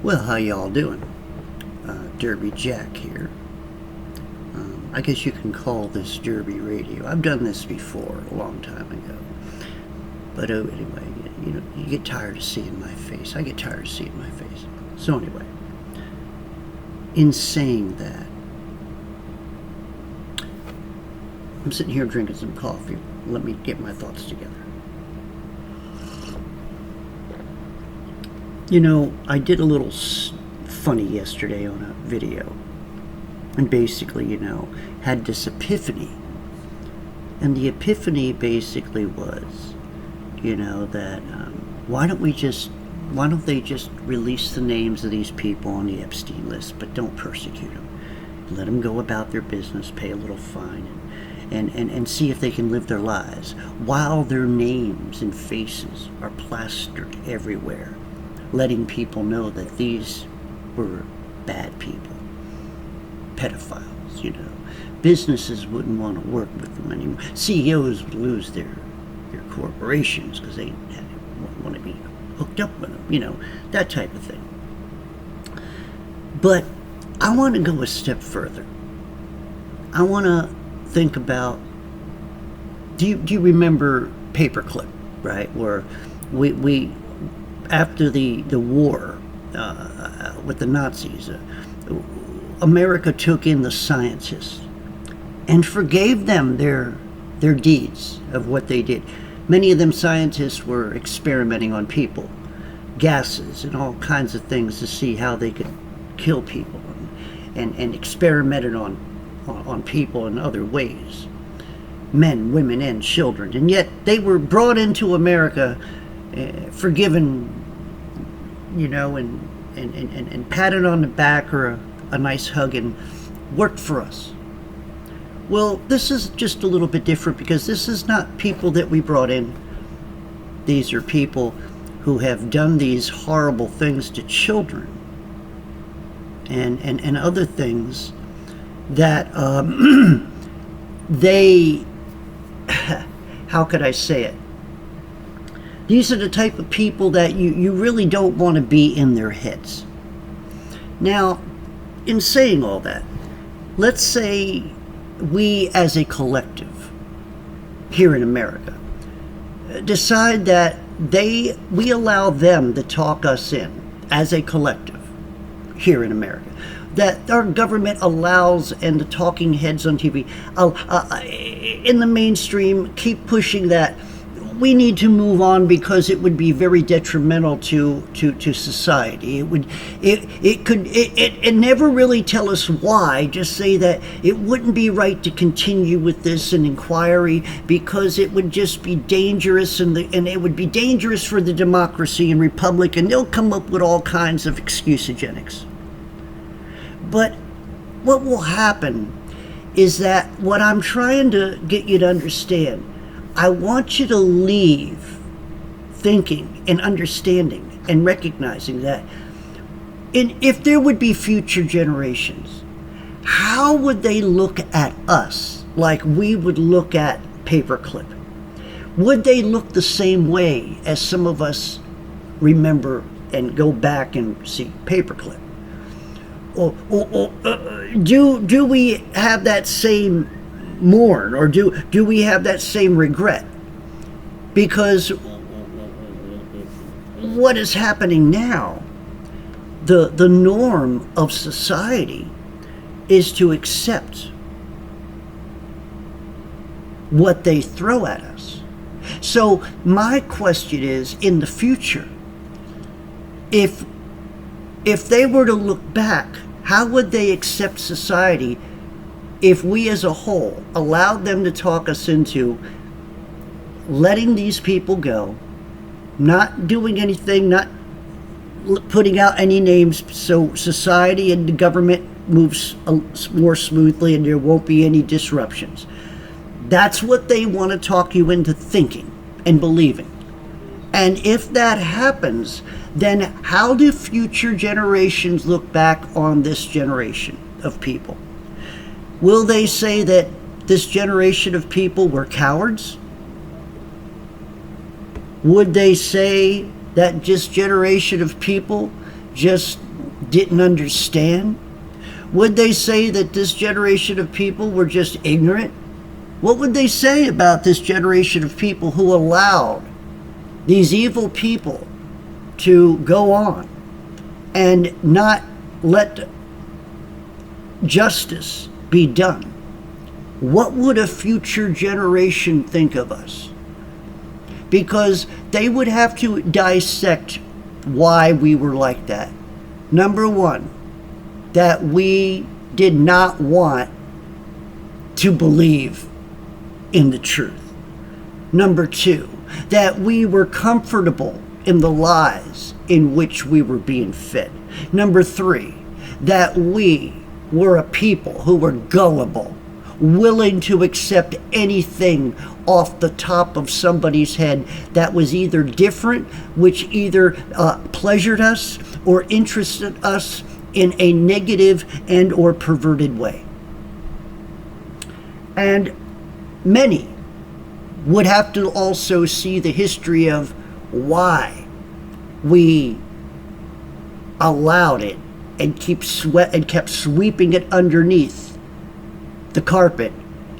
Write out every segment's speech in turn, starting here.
Well, how y'all doing? Derby Jack here. I guess you can call this Derby Radio. I've done this before, a long time ago. But anyway, you get tired of seeing my face. I get tired of seeing my face. So anyway, in saying that, I'm sitting here drinking some coffee. Let me get my thoughts together. I did a little funny yesterday on a video, and basically, had this epiphany. And the epiphany basically was, that why don't they just release the names of these people on the Epstein list, but don't persecute them. Let them go about their business, pay a little fine, and see if they can live their lives while their names and faces are plastered everywhere, letting people know that these were bad people, pedophiles. Businesses wouldn't want to work with them anymore. CEOs would lose their corporations because they want to be hooked up with them, that type of thing. But I want to go a step further. I want to think about, do you remember Paperclip, right? Where we after the war with the Nazis, America took in the scientists and forgave them their deeds of what they did. Many of them scientists were experimenting on people, gases and all kinds of things to see how they could kill people, and experimented on people in other ways, men, women, and children. And yet they were brought into America, forgiven, and patted on the back or a nice hug and worked for us. Well, this is just a little bit different because this is not people that we brought in. These are people who have done these horrible things to children and other things that they, how could I say it? These are the type of people that you really don't want to be in their heads. Now, in saying all that, let's say we as a collective here in America decide that we allow them to talk us in as a collective here in America. That our government allows, and the talking heads on TV in the mainstream keep pushing that we need to move on because it would be very detrimental to society. It never really tell us why, just say that it wouldn't be right to continue with this an inquiry because it would just be dangerous, and it would be dangerous for the democracy and republic, and they'll come up with all kinds of excusogenics. But what will happen is that what I'm trying to get you to understand, I want you to leave thinking and understanding and recognizing that if there would be future generations, how would they look at us like we would look at Paperclip? Would they look the same way as some of us remember and go back and see Paperclip? Or do we have that same mourn, or do we have that same regret? Because what is happening now, the norm of society is to accept what they throw at us. So my question is, in the future, if they were to look back, how would they accept society if we as a whole allowed them to talk us into letting these people go, not doing anything, not putting out any names, so society and the government moves more smoothly and there won't be any disruptions? That's what they want to talk you into thinking and believing. And if that happens, then how do future generations look back on this generation of people? Will they say that this generation of people were cowards? Would they say that this generation of people just didn't understand? Would they say that this generation of people were just ignorant? What would they say about this generation of people who allowed these evil people to go on and not let justice be done? What would a future generation think of us? Because they would have to dissect why we were like that. Number one, that we did not want to believe in the truth. Number two, that we were comfortable in the lies in which we were being fed. Number three, that we were a people who were gullible, willing to accept anything off the top of somebody's head that was either different, which either pleasured us or interested us in a negative and or perverted way. And many would have to also see the history of why we allowed it and kept sweeping it underneath the carpet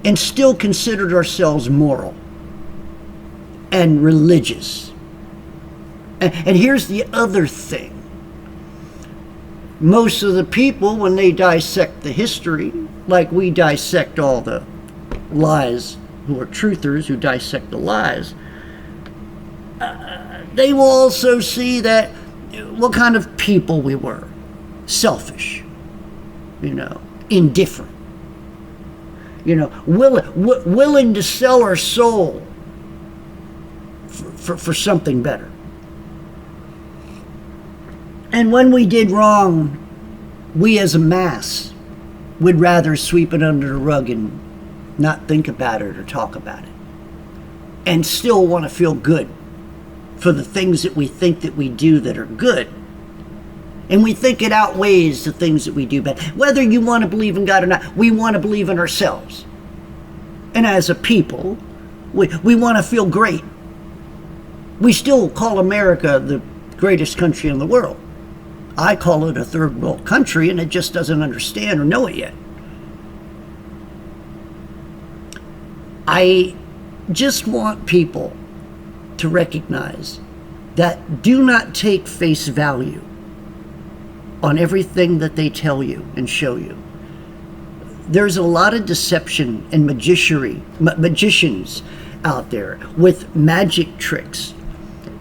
and still considered ourselves moral and religious. And here's the other thing. Most of the people, when they dissect the history, like we dissect all the lies, who are truthers, who dissect the lies, they will also see that what kind of people we were. Selfish, indifferent, willing to sell our soul for something better. And when we did wrong, we as a mass would rather sweep it under the rug and not think about it or talk about it, and still want to feel good for the things that we think that we do that are good. And we think it outweighs the things that we do bad. Whether you want to believe in God or not, we want to believe in ourselves. And as a people, we want to feel great. We still call America the greatest country in the world. I call it a third world country, and it just doesn't understand or know it yet. I just want people to recognize that do not take face value on everything that they tell you and show you. There's a lot of deception and magicians out there with magic tricks.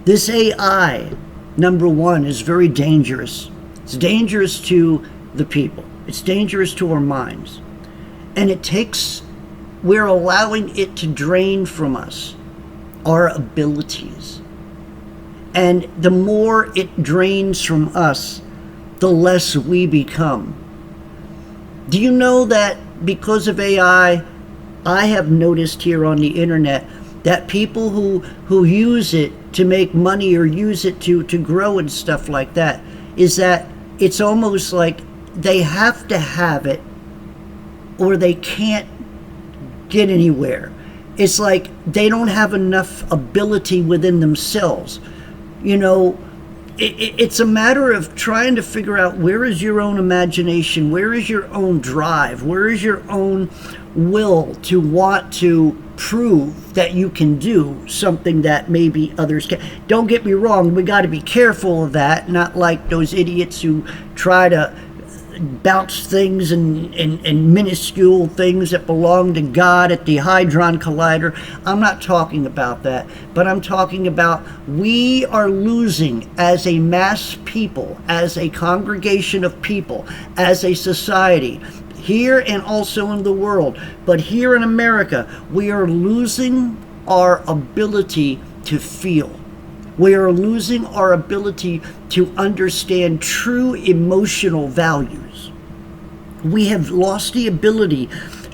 This AI, number one, is very dangerous. It's dangerous to the people. It's dangerous to our minds. And we're allowing it to drain from us our abilities. And the more it drains from us, the less we become. Do you know that because of AI, I have noticed here on the internet that people who use it to make money or use it to grow and stuff like that, is that it's almost like they have to have it or they can't get anywhere. It's like they don't have enough ability within themselves. It's a matter of trying to figure out where is your own imagination, where is your own drive, where is your own will to want to prove that you can do something that maybe others can. Don't get me wrong, we got to be careful of that, not like those idiots who try to bounce things and minuscule things that belong to God at the Hadron Collider. I'm not talking about that, but I'm talking about we are losing as a mass people, as a congregation of people, as a society, here and also in the world. But here in America, we are losing our ability to feel. We are losing our ability to understand true emotional values. We have lost the ability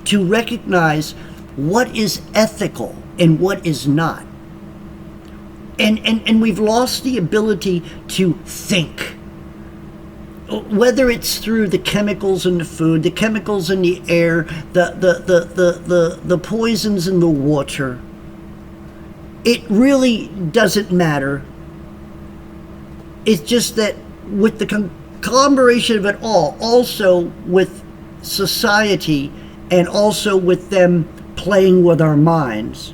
to recognize what is ethical and what is not. And we've lost the ability to think. Whether it's through the chemicals in the food, the chemicals in the air, the poisons in the water, it really doesn't matter. It's just that with the collaboration of it all, also with society and also with them playing with our minds,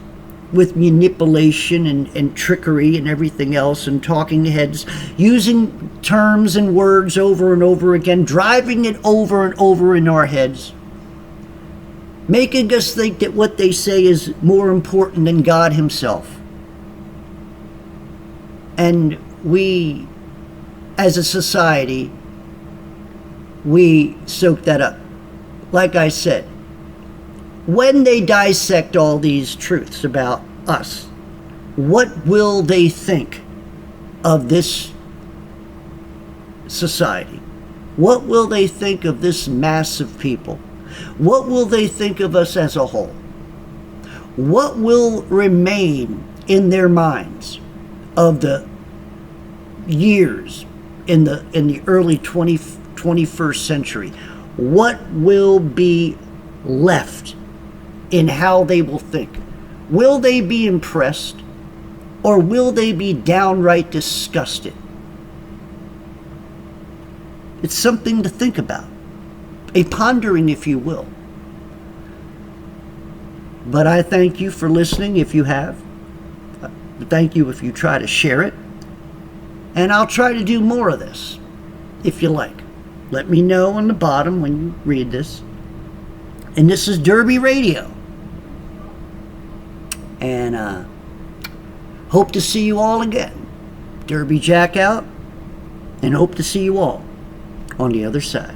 with manipulation and trickery and everything else, and talking heads using terms and words over and over again, driving it over and over in our heads, making us think that what they say is more important than God himself. And we, as a society, we soak that up. Like I said, when they dissect all these truths about us, what will they think of this society? What will they think of this mass of people? What will they think of us as a whole? What will remain in their minds of the years in the early 21st century? What will be left in how they will think? Will they be impressed, or will they be downright disgusted? It's something to think about, a pondering, if you will. But I thank you for listening if you have. Thank you if you try to share it. And I'll try to do more of this, if you like. Let me know on the bottom when you read this. And this is Derby Radio. And hope to see you all again. Derby Jack out. And hope to see you all on the other side.